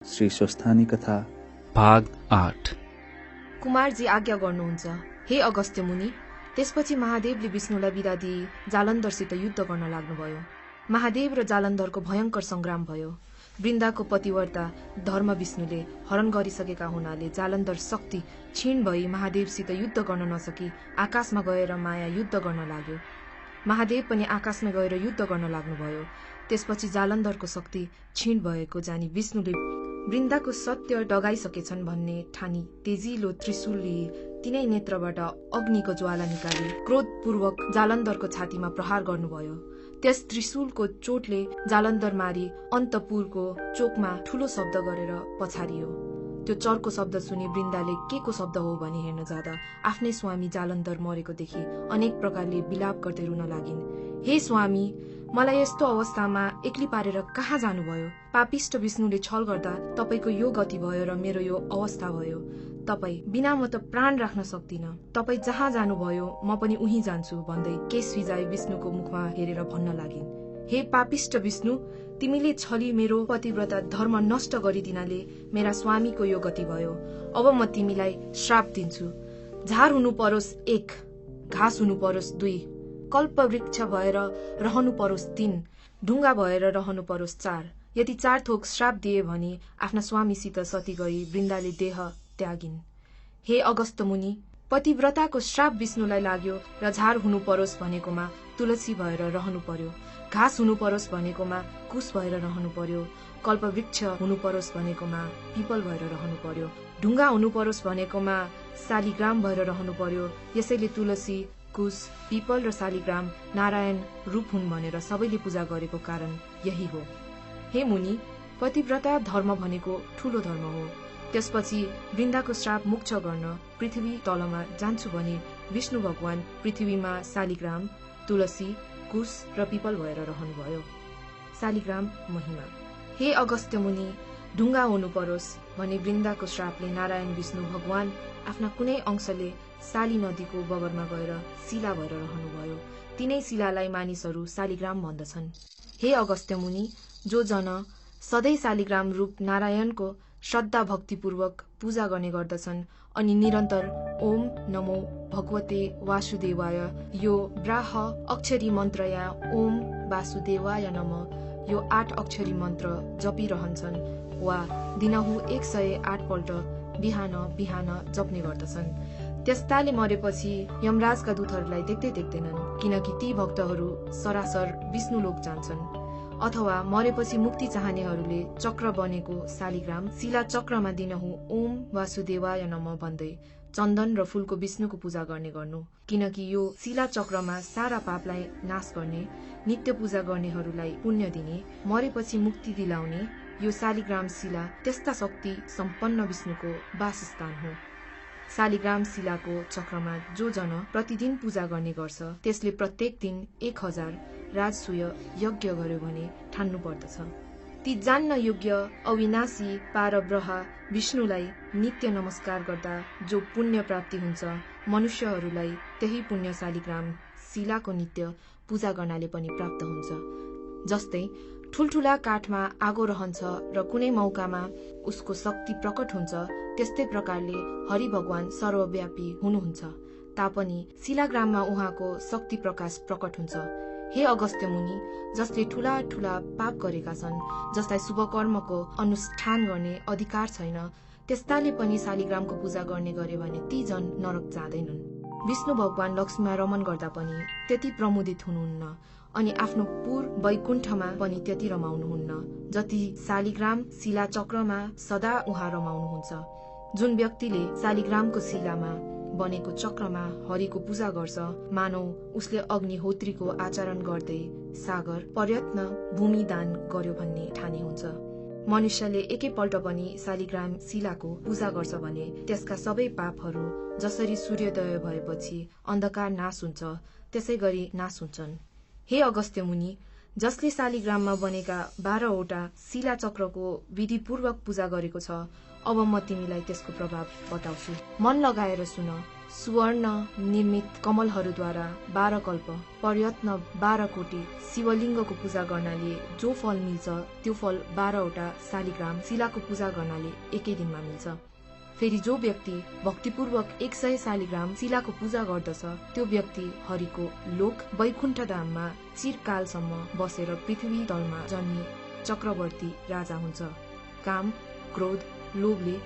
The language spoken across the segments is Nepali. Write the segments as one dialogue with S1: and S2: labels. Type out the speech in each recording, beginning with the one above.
S1: श्री स्वस्थानी कथा
S2: भाग 8।
S3: कुमारजी आज्ञा गर्नुहुन्छ, हे अगस्त्य मुनि। त्यसपछि महादेवले विष्णुलाई बिदा दिई जालन्धरसित युद्ध गर्न लाग्नुभयो। महादेव र जालन्धरको भयंकर संग्राम भयो। वृन्दाको पतिव्रता धर्म विष्णुले हरण गरिसकेका हुनाले जालन्धर शक्ति क्षीण भई महादेवसित युद्ध गर्न नसकी आकाशमा गएर माया युद्ध गर्न लाग्यो। महादेव पनि आकाशमा गएर युद्ध गर्न लाग्नुभयो। त्यसपछि जालन्धरको शक्ति क्षीण भएको जानी विष्णुले वृन्दाको सत्य डगाइसकेछन् भन्ने ठानी तेजिलो त्रिशूल लिई तिनै नेत्रबाट अग्निको ज्वाला निकाली क्रोधपूर्वक जालन्धरको छातीमा प्रहार गर्नुभयो। त्यस त्रिशूलको चोटले जालन्धर मारी अन्तपुरको चोकमा ठूलो शब्द गरेर पछारियो। त्यो चर्को शब्द सुनि वृन्दाले के को शब्द हो भनी हेर्न जाँदा आफ्नै स्वामी जालन्धर मरेको देखि अनेक प्रकारले विलाप गर्दै रुन लागिन्। हे स्वामी, मलाई यस्तो अवस्थामा एक्ली पारेर कहाँ जानुभयो? पापिष्ट विष्णुले छल गर्दा तपाईको यो गति भयो र मेरो यो अवस्था भयो। तपाई बिना म त प्राण राख्न सक्दिन। तपाई जहाँ जानुभयो म पनि उही जान्छु भन्दै केश फिजाई विष्णुको मुखमा हेरेर भन्न लागिन्, हे पापिष्ट विष्णु, तिमीले छली मेरो पतिव्रता धर्म नष्ट गरिदिनाले मेरा स्वामीको यो गति भयो। अब म तिमीलाई श्राप दिन्छु। झार हुनु परोस् 1, घाँस हुनु परोस् 2, कल्प वृक्ष भएर रहनु परोस् 3, ढुङ्गा भएर रहनु परोस् 4। यदि 4 थोक श्राप दिए भनी आफ्ना स्वामीसित सती गई वृन्दाले देह त्यागिन्। हे अगस्त मुनि, पतिव्रताको श्राप विष्णुलाई लाग्यो र झार हुनु परोस् भनेकोमा तुलसी भएर रहनु पर्यो, घाँस हुनु परोस् भनेकोमा कुश भएर रहनु पर्यो, कल्प वृक्ष हुनु परोस् भनेकोमा पिपल भएर रहनु पर्यो, ढुङ्गा हुनु परोस् भनेकोमा शालिग्राम भएर रहनु पर्यो। यसैले तुलसी, कुश, पिपल र शालिग्राम नारायण रूप हुन् भनेर सबैले पूजा गरेको कारण यही हो। हे मुनि, पतिव्रता धर्म भनेको ठूलो धर्म हो। त्यसपछि वृन्दाको श्राप मोक्ष गर्न पृथ्वी तलमा जान्छु भनी विष्णु भगवान पृथ्वीमा शालिग्राम, तुलसी, कुश र पिपल भएर रहनुभयो। शालिग्राम महिमा। हे अगस्त्य मुनि, ढुङ्गा हुनु परोस् भनी वृन्दाको श्रापले नारायण विष्णु भगवान आफ्ना कुनै अंशले शाली नदीको बगरमा गएर शिला भएर रहनुभयो। तिनै शिलालाई मानिसहरू शालिग्राम भन्दछन्। हे अगस्त्य मुनि, जो जन सधैँ शालिग्राम रूप नारायणको श्रद्धा भक्तिपूर्वक पूजा गर्ने गर्दछन् अनि निरन्तर ओम नमो भगवते वासुदेवाय, यो ब्राह अक्षरी मन्त्र या ओम वासुदेवाय नमः, यो 8 अक्षरी मन्त्र जपिरहन्छन् वा दिनहु 108 पल्ट बिहान बिहान जप्ने गर्दछन्। त्यस्ताले मरेपछि यमराजका दूतहरूलाई देख्दैनन्, किनकि ती भक्तहरू सरासर विष्णुलोक जान्छन्। अथवा मरेपछि मुक्ति चाहनेहरूले चक्र बनेको शालिग्राम शिला चक्रमा दिनहु ओम वासुदेवाय नमः भन्दै चन्दन र फूलको विष्णुको पूजा गर्ने गर्नु, किनकि यो शिला चक्रमा सारा पापलाई नाश गर्ने, नित्य पूजा गर्नेहरूलाई पुण्य दिने, मरेपछि मुक्ति दिलाउने यो शालिग्राम शिला त्यस्ता शक्ति सम्पन्न विष्णुको वासस्थान हो। शालिग्राम शिलाको चक्रमा जो जन प्रतिदिन पूजा गर्ने गर्छ त्यसले प्रत्येक दिन 1000 राजसूय यज्ञ गर्यो भने ठान्नु पर्दछ। ती जान्न योग्य अविनाशी पारब्रह्म विष्णुलाई नित्य नमस्कार गर्दा जो पुण्य प्राप्ति हुन्छ, मनुष्यहरूलाई त्यही पुण्य शालिग्राम शिलाको नित्य पूजा गर्नाले पनि प्राप्त हुन्छ। जस्तै ठुल्ठुला काठमा आगो रहन्छ र कुनै मौकामा उसको शक्ति प्रकट हुन्छ, त्यस्तै प्रकारले हरि भगवान सर्वव्यापी हुनुहुन्छ तापनि शिलाग्राममा उहाँको शक्ति प्रकाश प्रकट हुन्छ। हे अगस्त्य मुनि, जसले ठूला ठूला पाप गरेका छन्, जसलाई शुभ कर्मको अनुष्ठान गर्ने अधिकार छैन, त्यस्ताले पनि शालिग्रामको पूजा गर्ने गरे भने ती जन नरक जाँदैनन्। विष्णु भगवान लक्ष्मीमा रमन गर्दा पनि त्यति प्रमुदित हुनुहुन्न अनि आफ्नो पुर वैकुण्ठमा पनि त्यति रमाउनुहुन्न जति शालिग्राम शिला चक्रमा सदा उहाँ रमाउनुहुन्छ। जुन व्यक्तिले शालिग्रामको शिलामा बनेको चक्रमा हरिको पूजा गर्छ, मानौ उसले अग्निहोत्रीको आचरण गर्दै सागर पर्यत्न भूमि दान गर्यो भन्ने ठानी हुन्छ। मनुष्यले एकैपल्ट पनि शालिग्राम शिलाको पूजा गर्छ भने त्यसका सबै पापहरू जसरी सूर्योदय भएपछि अन्धकार नाश हुन्छ त्यसै गरी नाश हुन्छन्। हे अगस्त्य मुनि, जसले शालिग्राममा बनेका 12वटा शिला चक्रको विधिपूर्वक पूजा गरेको छ, अब म तिमीलाई त्यसको प्रभाव बताउँछु। मन लगाएर सुन। सुवर्ण निर्मित कमलहरूद्वारा 12 कल्प, प्रयत्न 12 कोटी शिवलिङ्गको पूजा गर्नाले जो फल मिल्छ त्यो फल 12वटा शालिग्राम शिलाको पूजा गर्नाले एकै दिनमा मिल्छ। फेरि जो व्यक्ति भक्तिपूर्वक 100 शालिग्राम शिलाको पूजा गर्दछ त्यो व्यक्ति हरिको लोक वैकुण्ठ धाममा चिरकालसम्म बसेर पृथ्वी तलमा जन्मी चक्रवर्ती राजा हुन्छ। काम, क्रोध, लोभले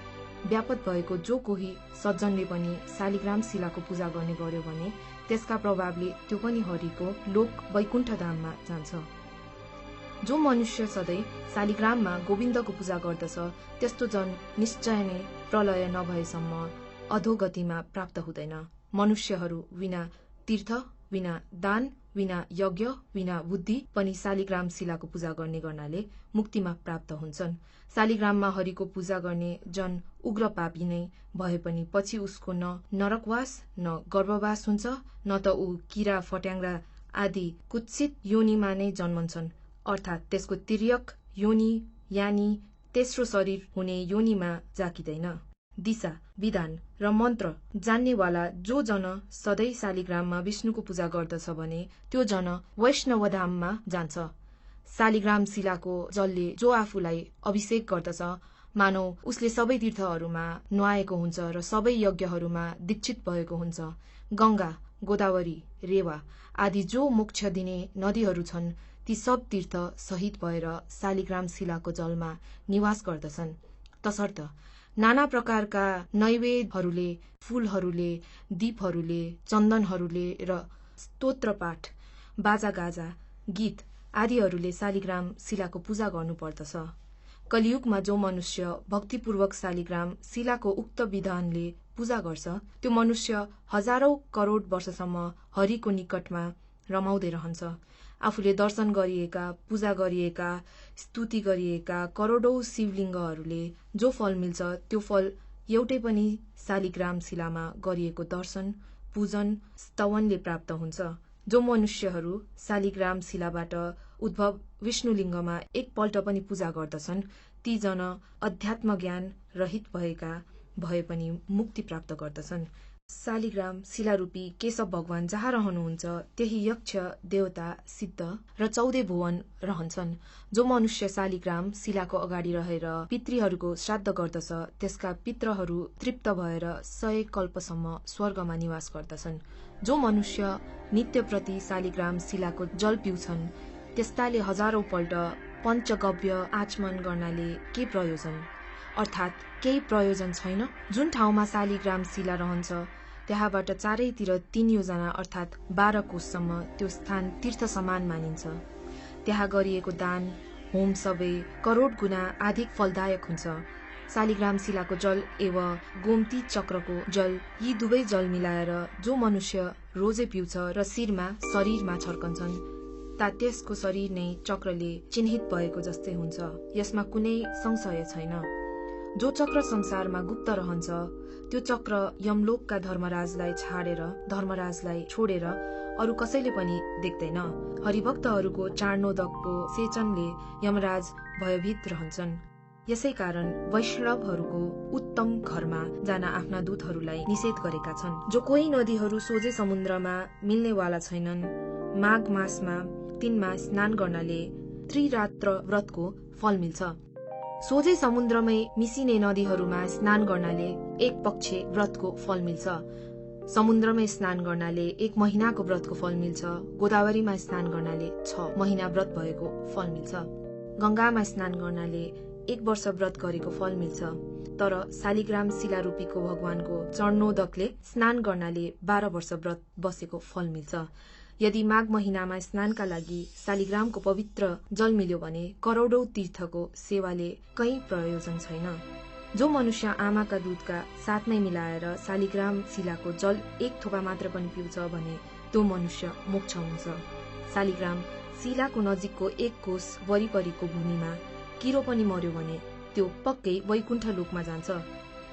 S3: व्यापत भएको जो कोही सज्जनले पनि शालिग्राम शिलाको पूजा गर्ने गर्यो भने त्यसका प्रभावले त्यो पनि हरिको लोक वैकुण्ठ धाममा जान्छ। जो मनुष्य सधैँ शालिग्राममा गोविन्दको पूजा गर्दछ त्यस्तो जन निश्चय नै प्रलय नभएसम्म अधोगतिमा प्राप्त हुँदैन। मनुष्यहरू बिना तीर्थ, बिना दान, बिना यज्ञ, बिना बुद्धि पनि शालिग्राम शिलाको पूजा गर्ने गर्नाले मुक्तिमा प्राप्त हुन्छन्। शालिग्राममा हरिको पूजा गर्ने जन उग्र पापी नै भए पनि पछि उसको न नरकवास न गर्भवास हुन्छ, न त ऊ किरा फट्याङ्ग्रा आदि कुत्सित योनिमा नै जन्मन्छन्, अर्थात् त्यसको तिर्यक योनि यानि तेस्रो शरीर हुने योनिमा जाकिँदैन। दिशा, विधान र मन्त्र जान्नेवाला जो जन सधैँ शालिग्राममा विष्णुको पूजा गर्दछ भने त्यो जन वैष्णवधाममा जान्छ। शालिग्राम शिलाको जलले जो आफूलाई अभिषेक गर्दछ मानौ उसले सबै तीर्थहरूमा नुहाएको हुन्छ र सबै यज्ञहरूमा दीक्षित भएको हुन्छ। गंगा, गोदावरी, रेवा आदि जो मोक्ष दिने नदीहरू छन् ती सब तीर्थ सहित भएर शालिग्राम शिलाको जलमा निवास गर्दछन्। तसर्थ नाना प्रकारका नैवेद्यहरूले, फूलहरूले, दीपहरूले, चन्दनहरूले र स्तोत्रपाठ, बाजागाजा, गीत आदिहरूले शालिग्राम शिलाको पूजा गर्नुपर्दछ। कलियुगमा जो मनुष्य भक्तिपूर्वक शालिग्राम शिलाको उक्त विधानले पूजा गर्छ त्यो मनुष्य हजारौं करोड वर्षसम्म हरिको निकटमा रमाउँदै रहन्छ। आफूले दर्शन गरिएका, पूजा गरिएका, स्तुति गरिएका करोडौं शिवलिङ्गहरूले जो फल मिल्छ त्यो फल एउटै पनि शालिग्राम शिलामा गरिएको दर्शन, पूजन, स्तवनले प्राप्त हुन्छ। जो मनुष्यहरू शालिग्राम शिलाबाट उद्भव विष्णुलिङ्गमा एकपल्ट पनि पूजा गर्दछन् ती जन अध्यात्म ज्ञान रहित भएका भए पनि मुक्ति प्राप्त गर्दछन्। शालिग्राम शिलारूपी केशव भगवान जहाँ रहनुहुन्छ त्यही यक्ष, देवता, सिद्ध र 14 भुवन रहन्छन्। जो मनुष्य शालिग्राम शिलाको अगाडि रहेर पितृहरूको श्राद्ध गर्दछ त्यसका पितृहरू तृप्त भएर 100 कल्पसम्म स्वर्गमा निवास गर्दछन्। जो मनुष्य नित्य प्रति शालिग्राम शिलाको जल पिउँछन् त्यस्ताले हजारौं पल्ट पञ्चगव्य आचमन गर्नाले के प्रयोजन, अर्थात् केही प्रयोजन छैन। जुन ठाउँमा शालिग्राम शिला रहन्छ त्यहाँबाट चारैतिर 3 योजना अर्थात् 12 कोससम्म त्यो स्थान तीर्थ समान मानिन्छ। त्यहाँ गरिएको दान, होम सबै करोड गुणा अधिक फलदायक हुन्छ। शालिग्राम शिलाको जल एवं गोमती चक्रको जल यी दुवै जल मिलाएर जो मनुष्य रोजै पिउँछ र शिरमा शरीरमा छर्कन्छन् ता त्यसको शरीर नै चक्रले चिन्हित भएको जस्तै हुन्छ। यसमा कुनै संशय छैन। जो चक्र संसारमा गुप्त रहन्छ त्यो चक्र यमलोकका धर्मराजलाई छोडेर अरू कसैले पनि देख्दैन। हरिभक्तहरूको चार्णोदकको सेचनले यमराज भयभीत रहन्छन्। यसै कारण वैष्णवहरूको उत्तम घरमा जान आफ्ना दूतहरूलाई निषेध गरेका छन्। जो कोही नदीहरू सोझै समुद्रमा मिल्नेवाला छैनन् माघ मासमा तिनमा स्नान गर्नाले त्रिरात्र व्रतको फल मिल्छ। सोझै समुद्रमै मिसिने नदीहरूमा स्नान गर्नाले 1 पक्ष व्रतको फल मिल्छ। समुद्रमै स्नान गर्नाले 1 महिनाको व्रतको फल मिल्छ। गोदावरीमा स्नान गर्नाले 6 महिना व्रत भएको फल मिल्छ। गंगामा स्नान गर्नाले 1 वर्ष व्रत गरेको फल मिल्छ। तर शालिग्राम शिलारूपीको भगवानको चरणोदकले स्नान गर्नाले 12 वर्ष व्रत बसेको फल मिल्छ। यदि माघ महिनामा स्नानका लागि शालिग्रामको पवित्र जल मिल्यो भने करोडौं तीर्थको सेवाले कहीं प्रयोजन छैन। जो मनुष्य आमाका दूधका साथमै मिलाएर शालिग्राम शिलाको जल 1 थोपा मात्र पनि पिउँछ भने त्यो मनुष्य मोक्ष हुन्छ। शालिग्राम शिलाको नजिकको 1 कोस वरिपरिको भूमिमा किरो पनि मर्यो भने त्यो पक्कै वैकुण्ठ लोकमा जान्छ।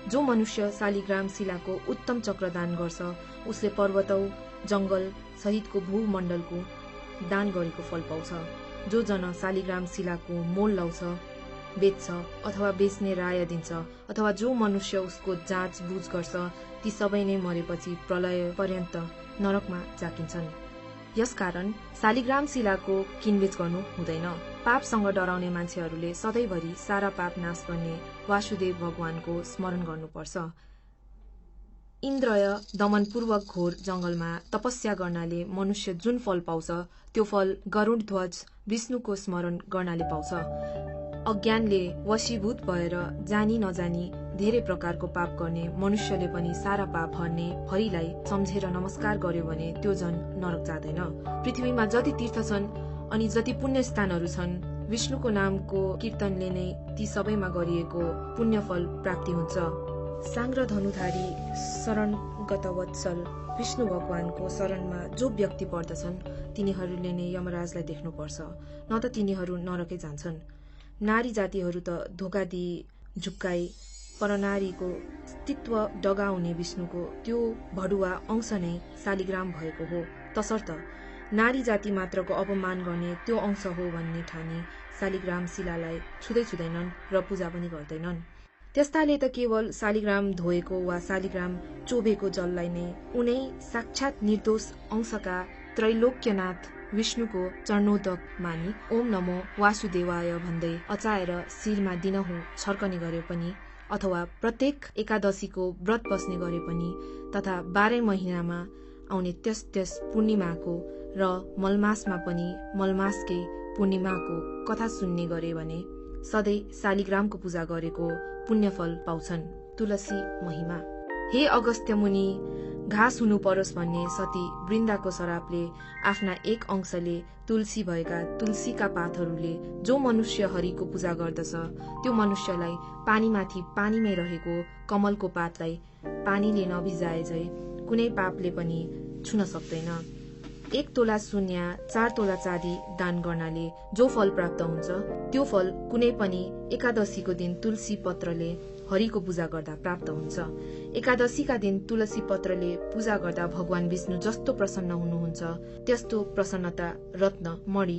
S3: जो मनुष्य शालिग्राम शिलाको उत्तम चक्र दान गर्छ उसले पर्वतौं, जंगल सहितको भूमण्डलको दान गरेको फल पाउँछ। जो जन शालिग्राम शिलाको मोल लाउँछ, बेच्छ अथवा बेच्ने राय दिन्छ, अथवा जो मनुष्य उसको जाँच बुझ गर्छ, ती सबै नै मरेपछि प्रलय पर्यन्त नरकमा जाकिन्छन्। यसकारण शालिग्राम शिलाको किनबेच गर्नु हुँदैन। पापसँग डराउने मान्छेहरूले सधैँभरि सारा पाप नाश गर्ने वासुदेव भगवानको स्मरण गर्नुपर्छ। इन्द्रय दमनपूर्वक घोर जंगलमा तपस्या गर्नाले मनुष्य जुन फल पाउँछ, त्यो फल गरुड ध्वज विष्णुको स्मरण गर्नाले पाउँछ। अज्ञानले वशीभूत भएर जानी नजानी धेरै प्रकारको पाप गर्ने मनुष्यले पनि सारा पाप हर्ने हरिलाई सम्झेर नमस्कार गर्यो भने त्यो जन नरक जाँदैन। पृथ्वीमा जति तीर्थ छन् अनि जति पुण्य स्थानहरू छन्, विष्णुको नामको कीर्तनले नै ती सबैमा गरिएको पुण्य फल प्राप्ति हुन्छ। सांग्र धनुधारी शरणगत वत्सल विष्णु भगवानको शरणमा जो व्यक्ति पर्दछन्, तिनीहरूले नै यमराजलाई देख्नुपर्छ, न त तिनीहरू नरकै जान्छन्। नारी जातिहरू त धोका दिई झुक्काई परनारीको अस्तित्व डगाउने विष्णुको त्यो भडुवा अंश नै शालिग्राम भएको हो। तसर्थ नारी जाति मात्रको अपमान गर्ने त्यो अंश हो भन्ने ठानी शालिग्राम शिलालाई छुँदैनन् र पूजा पनि गर्दैनन्। त्यस्ताले त केवल शालिग्राम धोएको वा शालिग्राम चोबेको जललाई नै उनै साक्षात निर्दोष अंशका त्रैलोक्यनाथ विष्णुको चरणोदक मानी ओम नमो वासुदेवाय भन्दै अचाएर शिरमा दिनहुँ छर्कने गरे पनि, अथवा प्रत्येक एकादशीको व्रत बस्ने गरे पनि, तथा 12 महिनामा आउने त्यस पूर्णिमाको र मलमासमा पनि मलमासकै पूर्णिमाको कथा सुन्ने गरे भने सधैँ शालिग्रामको पूजा गरेको पुण्यफल पाउँछन्। तुलसी महिमा। हे अगस्त्य मुनि, घाँस हुनु परोस् भन्ने सती वृन्दाको शरापले आफ्ना एक अंशले तुलसी भएका तुलसीका पातहरूले जो मनुष्य हरिको पूजा गर्दछ, त्यो मनुष्यलाई पानीमाथि पानीमै रहेको कमलको पातलाई पानीले नभिजाए झै कुनै पापले पनि छुन सक्दैन। 1 तोला सुन या 4 तोला चाँदी दान गर्नाले जो फल प्राप्त हुन्छ, त्यो फल कुनै पनि एकादशीको दिन तुलसी पत्रले हरिको पूजा गर्दा प्राप्त हुन्छ। एकादशीका दिन तुलसी पत्रले पूजा गर्दा भगवान विष्णु जस्तो प्रसन्न हुनुहुन्छ, त्यस्तो प्रसन्नता रत्न मणि,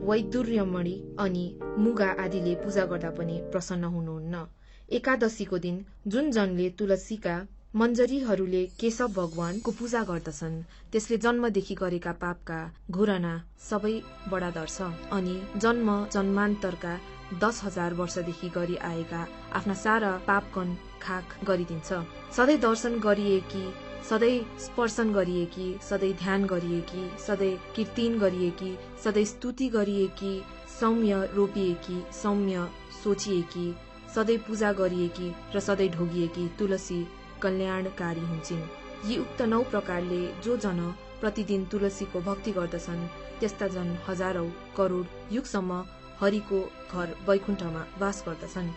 S3: वैदुर्यमणि अनि मुगा आदिले पूजा गर्दा पनि प्रसन्न हुनुहुन्न। एकादशीको दिन जुन जनले तुलसीका मञ्जरीहरूले केशव भगवानको पूजा गर्दछन्, त्यसले जन्मदेखि गरेका पापका घोरना सबै बढा दर्छ अनि जन्म जन्मान्तरका 10,000 वर्षदेखि गरी आएका आफ्ना सारा पापकन खाक गरिदिन्छ। सधैँ दर्शन गरिएकी, सधैँ स्पर्शन गरिएकी, सधैँ ध्यान गरिएकी, सधैँ कीर्तन गरिएकी, सधैँ स्तुति गरिएकी, सौम्य रोपिएकी, सौम्य सोचिएकी, सधैँ पूजा गरिएकी र सधैँ ढोगिएकी तुलसी कल्याणकारी हुन्छन्। यी उक्त 9 प्रकारले जो जन प्रतिदिन तुलसीको भक्ति गर्दछन्, त्यस्ता जन हजारौं करोड युगसम्म हरिको घर वैकुण्ठमा वास गर्दछन्।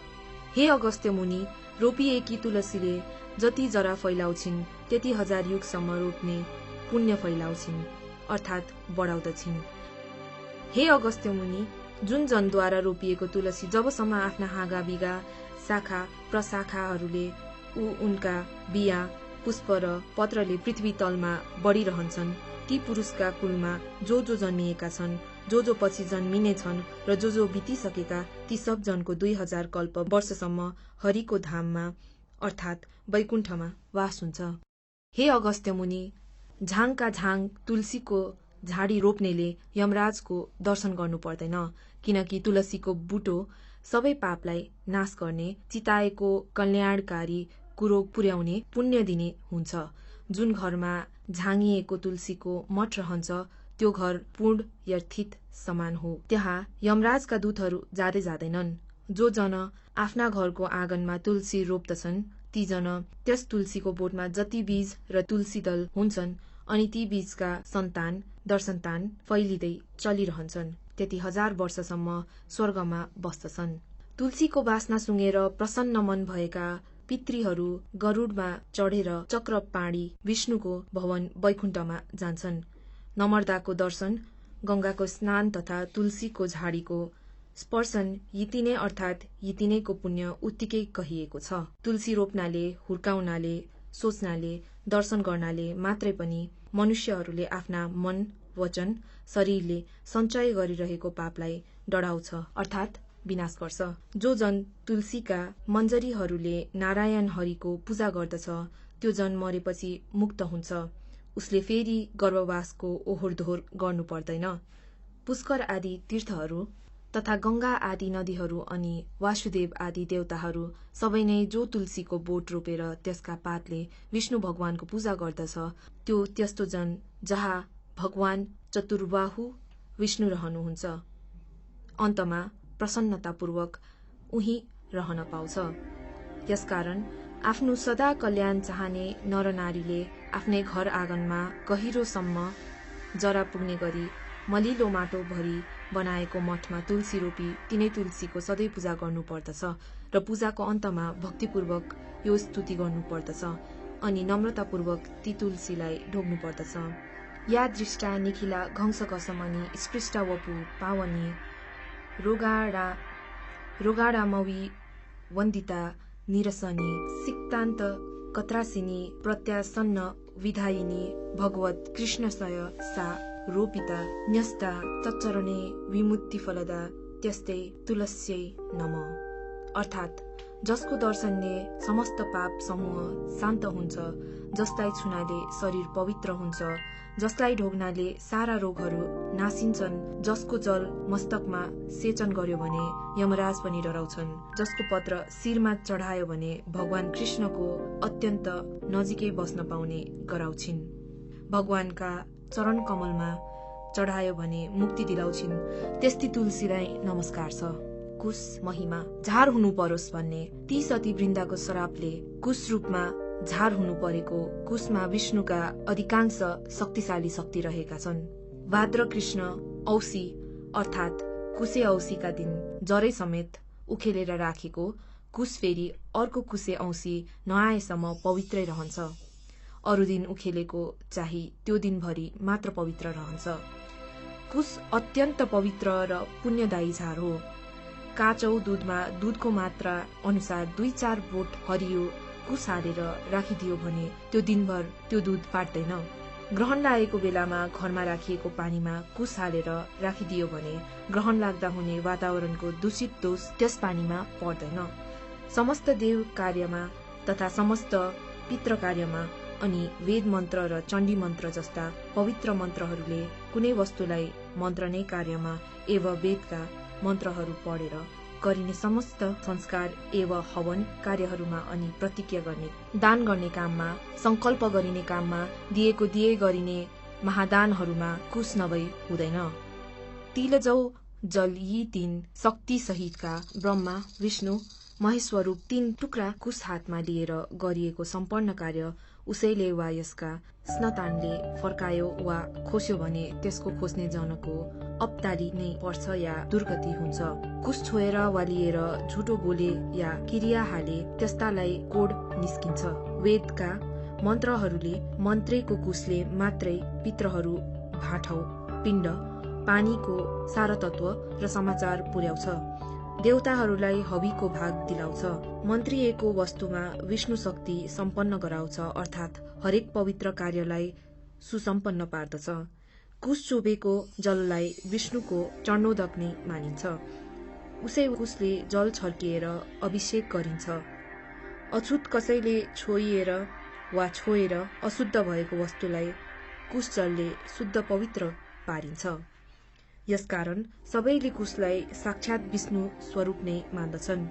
S3: हे अगस्त्य मुनि, रोपिएकी तुलसीले जति जरा फैलाउँछिन्, त्यति 1000 युगसम्म रोप्ने पुण्य फैलाउँछिन्, अर्थात् बढाउँदछिन्। हे अगस्त्य मुनि, जुन जनद्वारा रोपिएको तुलसी जबसम्म आफ्ना हाँगा बिगा शाखा प्रशाखाहरूले उनका बिया पुष्प र पत्रले पृथ्वी तलमा बढिरहन्छन्, ती पुरुषका कुलमा जो जन्मिएका छन्, जो पछि जन्मिने छन् र जो बितिसकेका ती सब जनको 2000 कल्प वर्षसम्म हरिको धाममा अर्थात् वैकुण्ठमा वास हुन्छ। हे अगस्त्य मुनि, झाङका झाङ तुलसीको झाडी रोप्नेले यमराजको दर्शन गर्नु पर्दैन, किनकि तुलसीको बुटो सबै पापलाई नाश गर्ने, चिताएको कल्याणकारी कुरो पुर्याउने पुण्य दिने हुन्छ। जुन घरमा झाङिएको तुलसीको मठ रहन्छ, त्यो घर पूर्ण यर्थित समान हो। त्यहाँ यमराजका दूतहरू जाँदैनन्। जो जन आफ्ना घरको आँगनमा तुलसी रोप्दछन्, ती जन त्यस तुलसीको बोटमा जति बीज र तुलसी दल हुन्छन् अनि ती बीजका सन्तान दर्सन्तान फैलिँदै चलिरहन्छन्, त्यति 1000 वर्षसम्म स्वर्गमा बस्दछन्। तुलसीको बास्ना सुँगेर प्रसन्न मन भएका पितृहरू गरुडमा चढेर चक्र पाणी विष्णुको भवन वैकुण्ठमा जान्छन्। नमर्दाको दर्शन, गंगाको स्नान तथा तुलसीको झाडीको स्पर्शन यितिनै अर्थात् यितिनैको पुण्य उत्तिकै कहिएको छ। तुलसी रोप्नाले, हुर्काउनाले, सोच्नाले, दर्शन गर्नाले मात्रै पनि मनुष्यहरूले आफ्ना मन वचन शरीरले सञ्चय गरिरहेको पापलाई डढाउँछ अर्थात् विनाश गर्छ। जो जन तुलसीका मञ्जरीहरूले नारायण हरिको पूजा गर्दछ त्यो जन मरेपछि मुक्त हुन्छ। उसले फेरि गर्भवासको ओहोर दोहोर गर्नु पर्दैन। पुष्कर आदि तीर्थहरू तथा गंगा आदि नदीहरू अनि वासुदेव आदि देवताहरू सबै नै जो तुलसीको बोट रोपेर त्यसका पातले विष्णु भगवानको पूजा गर्दछ त्यो त्यस्तो जन जहाँ भगवान चतुर्बाहु विष्णु रहनुहुन्छ। अन्तमा प्रसन्नतापूर्वक उही रहन पाउँछ। यसकारण आफ्नो सदा कल्याण चाहने नरनारीले आफ्नै घर आँगनमा गहिरोसम्म जरा पुग्ने गरी मलिलो माटो भरी बनाएको मठमा तुलसी रोपी तिनै तुलसीको सधैँ पूजा गर्नुपर्दछ र पूजाको अन्तमा भक्तिपूर्वक यो स्तुति गर्नुपर्दछ अनि नम्रतापूर्वक ती तुलसीलाई ढोग्नु पर्दछ। या दृष्टा निखिला घंसकसमनी स्पृष्टा वपु पावनी रोगाडामवी वन्दिता निरसनी सिक्तान्त कत्रासिनी प्रत्यासन्न विधायिनी भगवत कृष्णसय सा रोपिता न्यस्ता तच्चरणे विमुक्ति फलदा त्यस्तै तुलस्यै नमः। अर्थात् जसको दर्शनले समस्त पाप समूह शान्त हुन्छ, जसलाई छुनाले शरीर पवित्र हुन्छ, जसलाई ढोग्नाले सारा रोगहरू नासिन्छन्, जसको जल मस्तकमा सेचन गर्यो भने यमराज पनि डराउँछन्, जसको पत्र शिरमा चढायो भने भगवान कृष्णको अत्यन्त नजिकै बस्न पाउने गराउँछिन्, भगवानका चरण कमलमा चढायो भने मुक्ति दिलाउँछिन्, त्यस्ती तुलसीलाई नमस्कार छ। कुश महिमा झार हुनु परोस् भन्ने ती सती वृन्दाको श्रापले कुश रूपमा झार हुनु परेको कुशमा विष्णुका अधिकांश शक्तिशाली शक्ति रहेका छन्। भाद्र कृष्ण औसी अर्थात् कुशे औसीका दिन जरै समेत उखेलेर राखेको कुश फेरि अर्को कुशे औसी नआएसम्म पवित्रै रहन्छ। अरू दिन उखेलेको चाहिँ त्यो दिनभरि मात्र पवित्र रहन्छ। कुश अत्यन्त पवित्र र पुण्यदायी झार हो। काचौ दूधमा दूधको मात्रा अनुसार 2-4 बोट हरियो कुश हालेर राखिदियो भने त्यो दिनभर त्यो दूध फाट्दैन। ग्रहण लागेको बेलामा घरमा राखिएको पानीमा कुश हालेर राखिदियो भने ग्रहण लाग्दा हुने वातावरणको दूषित दोष त्यस पानीमा पर्दैन। समस्त देव कार्यमा तथा समस्त पितृ कार्यमा अनि वेद मन्त्र र चण्डी मन्त्र जस्ता पवित्र मन्त्रहरूले कुनै वस्तुलाई मन्त्रने कार्यमा एवं वेदका मन्त्रहरू पढेर गरिने समस्त संस्कार एवं हवन कार्यहरूमा अनि प्रतिज्ञा गर्ने, दान गर्ने काममा, संकल्प गरिने काममा, दिएको दिए गरिने महादानहरूमा कुश नभई हुँदैन। तिलजौ जल यी 3 शक्ति सहितका ब्रह्मा विष्णु महेश्वरूप 3 टुक्रा कुश हातमा लिएर गरिएको सम्पन्न कार्य उसैले वा यसका स्नतानले फर्कायो वा खोस्यो भने त्यसको खोस्ने जनको अप्ताली नै पर्छ या दुर्गति हुन्छ। कुश छोएर वा लिएर झुटो बोले या क्रिया हाले त्यस्तालाई कोड निस्किन्छ। वेदका मन्त्रहरूले मन्त्रेको कुशले मात्रै पितृहरू भाठौ पिण्ड पानीको सारतत्व र समाचार पुर्याउँछ। देवताहरूलाई हविको भाग दिलाउँछ। मन्त्रिएको वस्तुमा विष्णु शक्ति सम्पन्न गराउँछ अर्थात् हरेक पवित्र कार्यलाई सुसम्पन्न पार्दछ। कुश चोबेको जललाई विष्णुको चरणोदक नै मानिन्छ। उसै कुशले जल छल्किएर अभिषेक गरिन्छ। अछुत कसैले छोइएर वा छोएर अशुद्ध भएको वस्तुलाई कुश जलले शुद्ध पवित्र पारिन्छ। यसकारण सबैले कुशलाई साक्षात् विष्णु स्वरूप नै मान्दछन्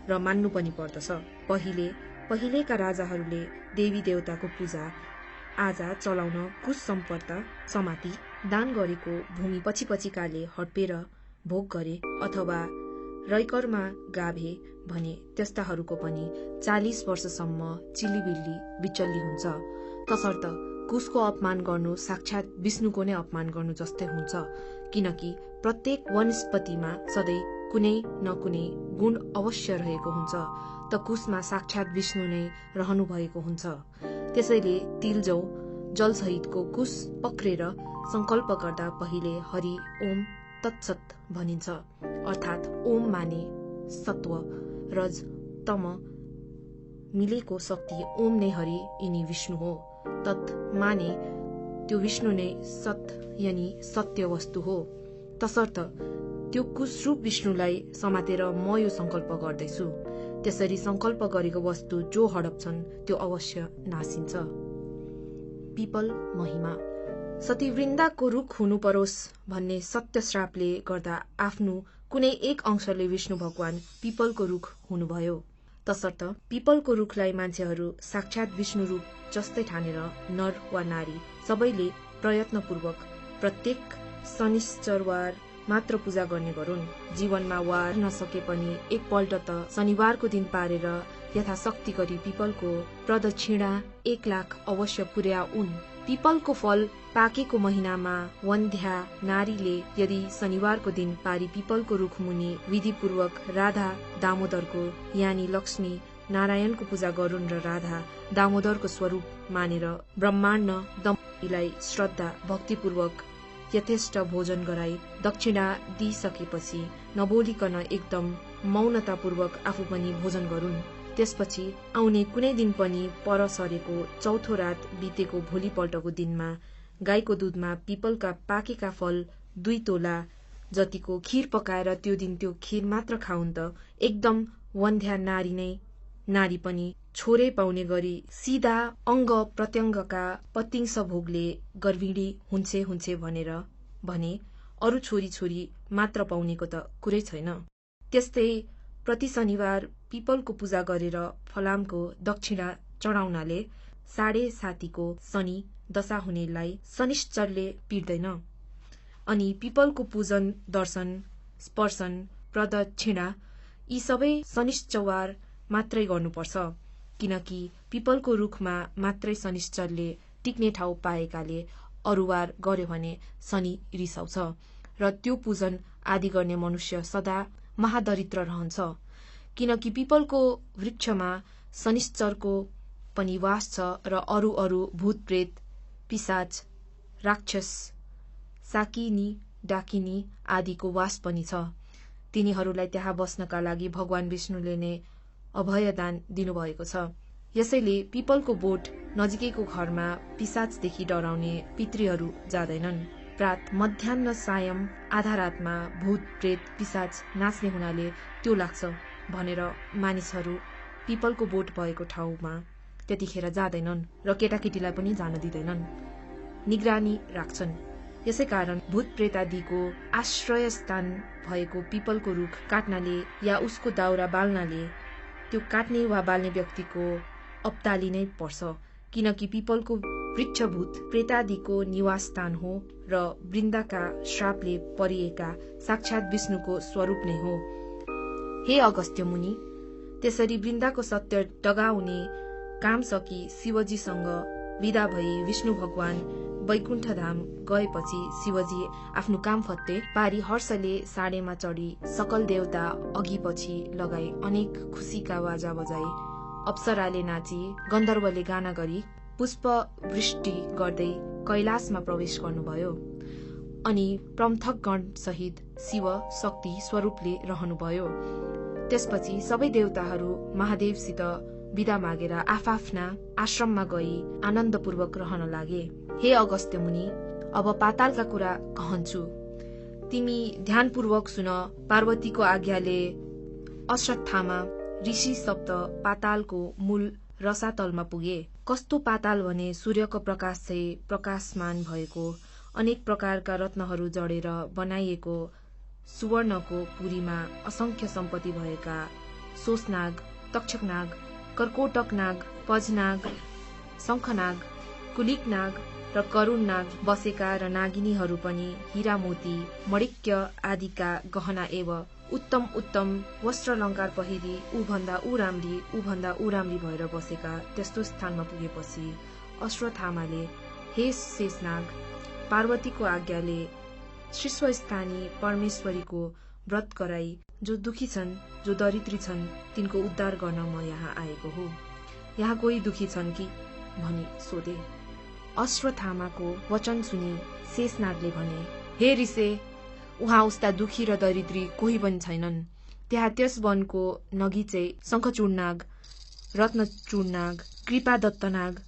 S3: र मान्नु पनि पर्दछ। पहिलेका राजाहरूले देवी देवताको पूजा आजा चलाउन कुश सम्पदा समाति दान गरेको भूमि पछि हड्पेर भोग गरे अथवा रैकरमा गाभे भने त्यस्ताहरूको पनि 40 वर्षसम्म चिल्लीबिल्ली विचल्ली हुन्छ। तसर्थ कुशको अपमान गर्नु साक्षात् विष्णुको नै अपमान गर्नु जस्तै हुन्छ, किनकि प्रत्येक वनस्पतिमा सधैँ कुनै न कुनै गुण अवश्य रहेको हुन्छ त कुशमा साक्षात् विष्णु नै रहनु भएको हुन्छ। त्यसैले तिलजौ जलसहितको कुश पक्रेर संकल्प गर्दा पहिले हरि ओम तत्सत भनिन्छ। अर्थात् ओम माने सत्व रज तम मिलेको शक्ति ओम नै हरि यिनी विष्णु हो। तत् माने त्यो विष्णु नै सत यानि सत्य वस्तु हो। तसर्थ त्यो कुशरूप विष्णुलाई समातेर म यो संकल्प गर्दैछु। त्यसरी संकल्प गरेको वस्तु जो हडप्छन् त्यो अवश्य नासिन्छ। पिपल महिमा। सतीवृन्दाको रुख हुनु परोस् भन्ने सत्य श्रापले गर्दा आफ्नो कुनै एक अंशले विष्णु भगवान पिपलको रुख हुनुभयो। तसर्थ पिपलको रुखलाई मान्छेहरू साक्षात विष्णु रूप जस्तै ठानेर नर वा नारी सबैले प्रयत्नपूर्वक प्रत्येक शनिश्चरवार मात्र पूजा गर्ने गरून्। जीवनमा वार नसके पनि एकपल्ट त शनिबारको दिन पारेर यथाशक्ति गरी पिपलको प्रदक्षिणा 1,00,000 अवश्य पुर्याउन्। पिपलको फल पाकेको महिनामा वन्ध्या नारीले यदि शनिबारको दिन पारी पिपलको रुख मुनि विधिपूर्वक राधा दामोदरको यानि लक्ष्मी नारायणको पूजा गरून् र राधा दामोदरको स्वरूप मानेर ब्रह्माण्ड दम्पतिलाई श्रद्धा भक्तिपूर्वक यथेष्ट भोजन गराई दक्षिणा दिइसकेपछि नबोलिकन एकदम मौनतापूर्वक आफू पनि भोजन गरून्। त्यसपछि आउने कुनै दिन पनि पर सरेको चौथो रात बितेको भोलिपल्टको दिनमा गाईको दुधमा पिपलका पाकेका फल 2 तोला जतिको खीर पकाएर त्यो दिन त्यो खीर मात्र खाउन् त एकदम वन्ध्या नारी पनि छोरै पाउने गरी सीधा अंग प्रत्यंगका पतिंश भोगले गर्भिणी हुन्छे भनेर भने अरू छोरी मात्र पाउनेको त कुरै छैन। त्यस्तै प्रति शनिबार पिपलको पूजा गरेर फलामको दक्षिणा चढाउनाले 7.5 शनि दशा हुनेलाई शनिश्चरले पिट्दैन। अनि पिपलको पूजन दर्शन स्पर्शन प्रदक्षिणा यी सबै शनिश्चरवार मात्रै गर्नुपर्छ, किनकि पिपलको रुखमा मात्रै शनिश्चरले टिक्ने ठाउँ पाएकाले अरूवार गर्यो भने शनि रिसाउँछ र त्यो पूजन आदि गर्ने मनुष्य सदा महादरिद्र रहन्छ। किनकि पिपलको वृक्षमा शनिश्चरको पनि वास छ र अरू भूत प्रेत पिशाच राक्षस साकिनी डाकिनी आदिको वास पनि छ। तिनीहरूलाई त्यहाँ बस्नका लागि भगवान विष्णुले नै अभयदान दिनुभएको छ। यसैले पिपलको बोट नजिकैको घरमा पिशाचदेखि डराउने पितृहरू जाँदैनन्। प्रात मध्याह्न सायं आधा रातमा भूत प्रेत पिशाच नाच्ने हुनाले त्यो लाग्छ भनेर मानिसहरू पिपलको बोट भएको ठाउँमा त्यतिखेर जाँदैनन् र केटाकेटीलाई पनि जान दिँदैनन्, निगरानी राख्छन्। यसै कारण भूत प्रेतादिको आश्रय स्थान भएको पिपलको रुख काट्नाले या उसको दाउरा बाल्नाले त्यो काट्ने वा बाल्ने व्यक्तिको अप्ताली नै पर्छ, किनकि पिपलको वृक्ष भूत प्रेतादिको निवास स्थान हो र वृन्दाका श्रापले परिएका साक्षात विष्णुको स्वरूप नै हो। हे अगस्त्य मुनि, त्यसरी वृन्दाको सत्य डगाउने काम सकि शिवजीसँग विदा भई विष्णु भगवान वैकुण्ठ धाम गएपछि शिवजी आफ्नो काम फत्ते पारी हर्षले साडेमा चढी सकल देवता अघि पछि लगाई अनेक खुशीका बाजा बजाई अप्सराले नाची गन्धर्वले गाना गरी पुष्प वृष्टि गर्दै कैलाशमा प्रवेश गर्नुभयो। अनि प्रमथकगण सहित शिव शक्ति स्वरूपले रहनुभयो। त्यसपछि सबै देवताहरू महादेवसित विदा मागेर आफआफ्ना आश्रममा गई आनन्दपूर्वक रहन लागे। हे अगस्त्य मुनि, अब पातालका कुरा कहन्छु, तिमी ध्यानपूर्वक सुन। पार्वतीको आज्ञाले अश्वत्थामा ऋषि शब्द पातालको मूल रसातलमा पुगे। कस्तो पाताल भने सूर्यको प्रकाश चाहिँ प्रकाशमान भएको अनेक प्रकारका रत्नहरू जडेर बनाइएको सुवर्णको पुरीमा असंख्य सम्पत्ति भएका शोषनाग, तक्षकनाग, कर्कोटकनाग, पजनाग, शंखनाग, कुलिकनाग र करुणनाग बसेका र नागिनीहरू पनि हीरा मोती मणिक्य आदिका गहना एवं उत्तम उत्तम वस्त्रालंकार पहिरी ऊभन्दा ऊ राम्री भएर बसेका त्यस्तो स्थानमा पुगेपछि अश्वत्थामाले हे शेषनाग, पार्वतीको आज्ञाले शीर्षस्थानी परमेश्वरीको व्रत गराई जो दुखी छन्, जो दरिद्री छन्, तिनको उद्धार गर्न म यहाँ आएको हो। यहाँ कोही दुखी छन् कि भनी सोधे। अश्वत्थामाको वचन सुनि शेषनागले भने, हे ऋषे, उहाँ उस्ता दुखी र दरिद्री कोही पनि छैनन्। त्यहाँ त्यस वनको नगिचै शंखचूडनाग, रत्नचूडनाग, कृपादत्तनाग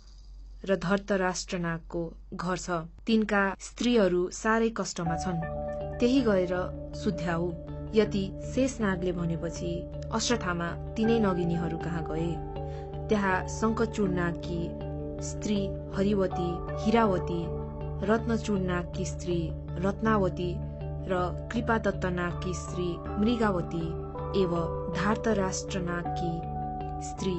S3: र धर्तराष्ट्रनागको घर छ। तिनका स्त्रीहरू साह्रै कष्टमा छन्, त्यही गएर सुध्याऊ। यति शेषनागले भनेपछि अश्वत्थामा तिनै नगिनीहरू कहाँ गए। त्यहाँ शङ्खचूडनागकी स्त्री हरिवती, हिरावती, रत्नचूडनागकी स्त्री रत्नावती र कृपादत्तनागकी स्त्री मृगावती एवं धार्तराष्ट्रनागकी स्त्री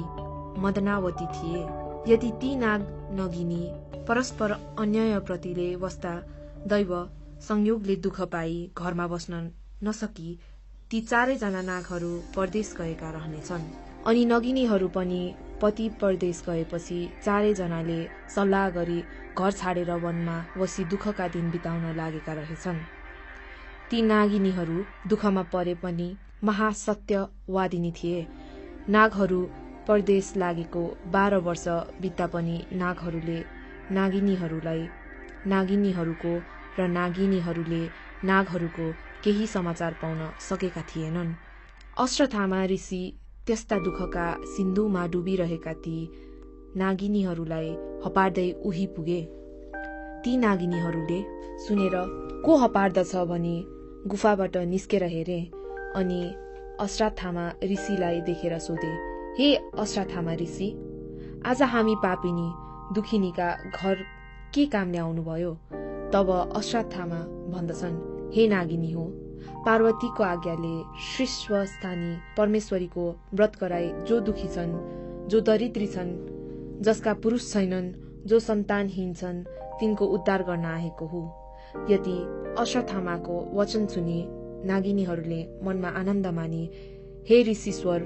S3: मदनावती थिए। यदि ती नाग नगिनी परस्पर अन्यायप्रतिले बस्दा दैव संयोगले दुःख पाई घरमा बस्न नसकी ती चारैजना नागहरू परदेश गएका रहनेछन्। अनि नगिनीहरू पनि पति परदेश गएपछि चारैजनाले सल्लाह गरी घर छाडेर वनमा बसी दुःखका दिन बिताउन लागेका रहेछन्। ती नागिनीहरू दुःखमा परे पनि महासत्यवादिनी थिए। नागहरू परदेश लागेको 12 वर्ष बित्दा पनि नागहरूले नागिनीहरूलाई, नागिनीहरूको र नागिनीहरूले नागहरूको केही समाचार पाउन सकेका थिएनन्। अश्वत्थामा ऋषि त्यस्ता दुःखका सिन्धुमा डुबिरहेका ती नागिनीहरूलाई हपार्दै उही पुगे। ती नागिनीहरूले सुनेर को हपार्दछ भनी गुफाबाट निस्केर हेरे अनि अश्वत्थामा ऋषिलाई देखेर सोधे, हे अश्वत्थामा ऋषि, आज हामी पापिनी दुखिनीका घर के कामले आउनुभयो? तब अश्वत्थामा भन्दछन्, हे नागिनी हो, पार्वतीको आज्ञाले शीर्षस्थानी परमेश्वरीको व्रत गराई जो दुखी छन्, जो दरिद्री छन्, जसका पुरुष छैनन्, जो सन्तानहीन छन्, तिनको उद्धार गर्न आएको हो। यति अश्वत्थामाको वचन सुनि नागिनीहरूले मनमा आनन्द मानी, हे ऋषिश्वर,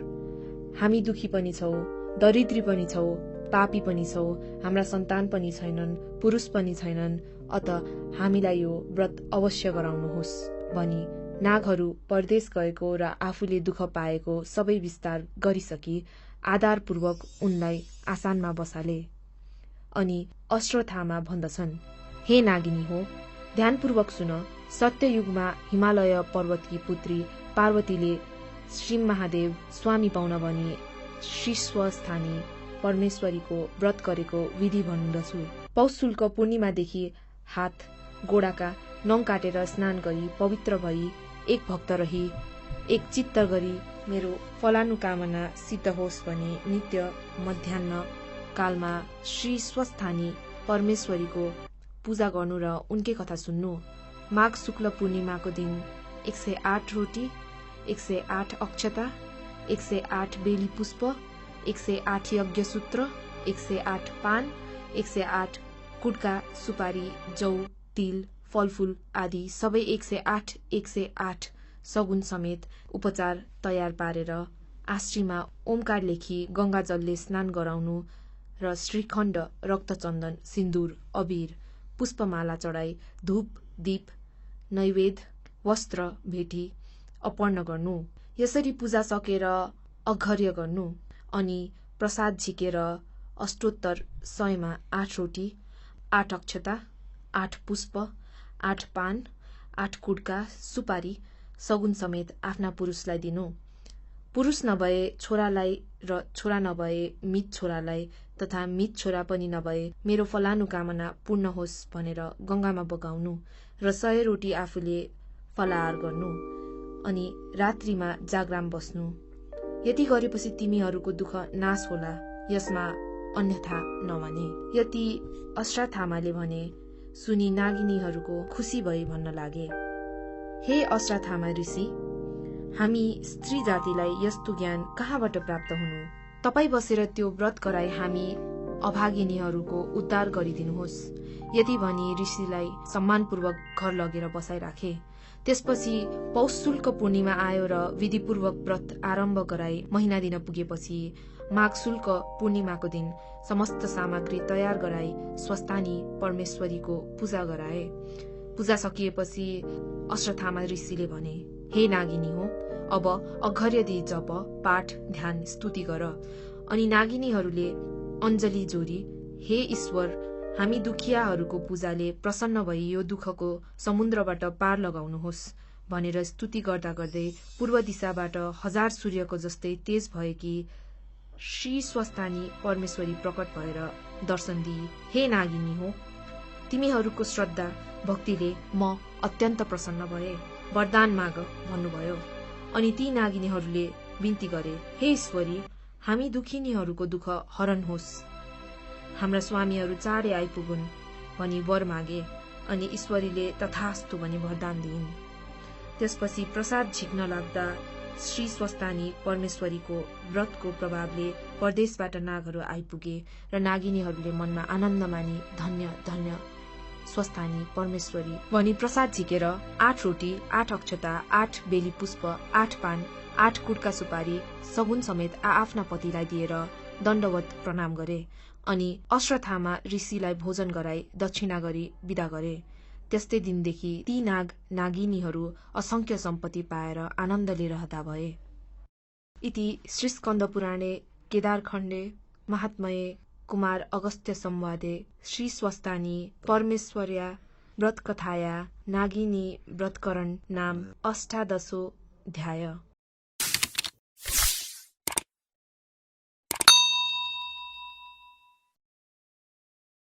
S3: हामी दुखी पनि छौं, दरिद्री पनि छौं, पापी पनि छौं, हाम्रा सन्तान पनि छैनन्, पुरुष पनि छैनन्, अत हामीलाई यो व्रत अवश्य गराउनुहोस् भनी नागहरू परदेश गएको र आफूले दुःख पाएको सबै विस्तार गरिसकी आधारपूर्वक उनलाई आसनमा बसाले। अनि अश्वत्थामा भन्दछन्, हे नागिनी हो, ध्यानपूर्वक सुन। सत्ययुगमा हिमालय पर्वतकी पुत्री पार्वतीले श्री महादेव स्वामी पाउन भनी शीर्षस्थानी परमेश्वरीको व्रत गरेको विधि भन्दछु। पौष शुक्ल पूर्णिमादेखि हात गोडाका नङ काटेर स्नान गरी पवित्र भई एक भक्त रही एक चित्त गरी मेरो फलानुकामना सिद्ध होस् भनी नित्य मध्याह्न कालमा श्री स्वस्थानी परमेश्वरीको पूजा गर्नु र उनकै कथा सुन्नु। माघ शुक्ल पूर्णिमाको दिन 108 रोटी, 108 अक्षता, 108 बेली पुष्प, 108 यज्ञसूत्र, 108 पान, 108 कुटका सुपारी, जौ, तिल, फलफूल आदि सबै 108 सगुन समेत उपचार तयार पारेर आश्रीमा ओमकार लेखी गंगाजलले स्नान गराउनु र श्रीखण्ड, रक्तचन्दन, सिन्दूर, अबीर, पुष्पमाला चढाई धूप, दीप, नैवेद्य, वस्त्र भेटी अर्पण गर्नु। यसरी पूजा सकेर अर्घ्य गर्नु अनि प्रसाद झिकेर अष्टोत्तर 100मा 8 रोटी, 8 अक्षता, 8 पुष्प, 8 पान, 8 कुडका सुपारी सगुन समेत आफ्ना पुरुषलाई दिनु। पुरुष नभए छोरालाई र छोरा नभए मित छोरालाई तथा मित छोरा पनि नभए मेरो फलानुकामना पूर्ण होस् भनेर गंगामा बगाउनु र 100 रोटी आफूले फलाहार गर्नु अनि रात्रिमा जागराम बस्नु। यति गरेपछि तिमीहरूको दुःख नाश होला, यसमा अन्यथा नमाने। यति अश्वत्थामाले भने सुनि नागिनीहरूको खुसी भई भन्न लागे, हे अश्वत्थामा ऋषि, हामी स्त्री जातिलाई यस्तो ज्ञान कहाँबाट प्राप्त हुनु? तपाई बसेर त्यो व्रत गराई हामी अभागिनीहरूको उद्धार गरिदिनुहोस्। यति भनी ऋषिलाई सम्मानपूर्वक घर लगेर बसाइराखे। त्यसपछि पौष शुक्ल पूर्णिमा आयो र विधिपूर्वक व्रत आरम्भ गराई महिना दिन पुगेपछि माघ शुक्ल पूर्णिमाको दिन समस्त सामग्री तयार गराई स्वस्थानी परमेश्वरीको पूजा गराए। पूजा सकिएपछि अश्वत्थामा ऋषिले भने, हे नागिनी हो, अब अर्घ्य दिई जप, पाठ, ध्यान, स्तुति गर। अनि नागिनीहरूले अञ्जली जोरी, हे ईश्वर, हामी दुखियाहरूको पूजाले प्रसन्न भई यो दुःखको समुद्रबाट पार लगाउनुहोस् भनेर स्तुति गर्दा गर्दै पूर्व दिशाबाट 1000 सूर्यको जस्तै तेज भएकी श्री स्वस्तानी परमेश्वरी प्रकट भएर दर्शन दिई, हे नागिनी हो, तिमीहरूको श्रद्धा भक्तिले म अत्यन्त प्रसन्न भए, वरदान माग भन्नुभयो। अनि ती नागिनीहरूले बिन्ती गरे, हे ईश्वरी, हामी दुखिनीहरूको दुःख हरनुहोस्, हाम्रा स्वामीहरू चाँडै आइपुगुन् भनी वर मागे। अनि ईश्वरीले तथास्तु भनी वरदान दिइन्। त्यसपछि प्रसाद झिक्न लाग्दा श्री स्वस्तानी परमेश्वरीको व्रतको प्रभावले परदेशबाट नागहरू आइपुगे र नागिनीहरूले मनमा आनन्द मानी धन्य धन्य स्वस्तानी परमेश्वरी भनी प्रसाद झिकेर 8 रोटी, 8 अक्षता, 8 बेली पुष्प, 8 पान, 8 कुटका सुपारी सगुन समेत आफ्ना पतिलाई दिएर दण्डवत प्रणाम गरे। अनि अश्वत्थामा ऋषिलाई भोजन गराई दक्षिणा गरी विदा गरे। त्यस्तै दिनदेखि ती नागिनीहरू असंख्य सम्पत्ति पाएर आनन्दले रहँदा भए। इति श्रीस्कन्द पुराणे केदारखण्डे महात्मये कुमार अगस्त्य संवादे श्री स्वस्तानी परमेश्वर्या व्रतकथाया नागिनी व्रतकरण नाम 18 अध्याय।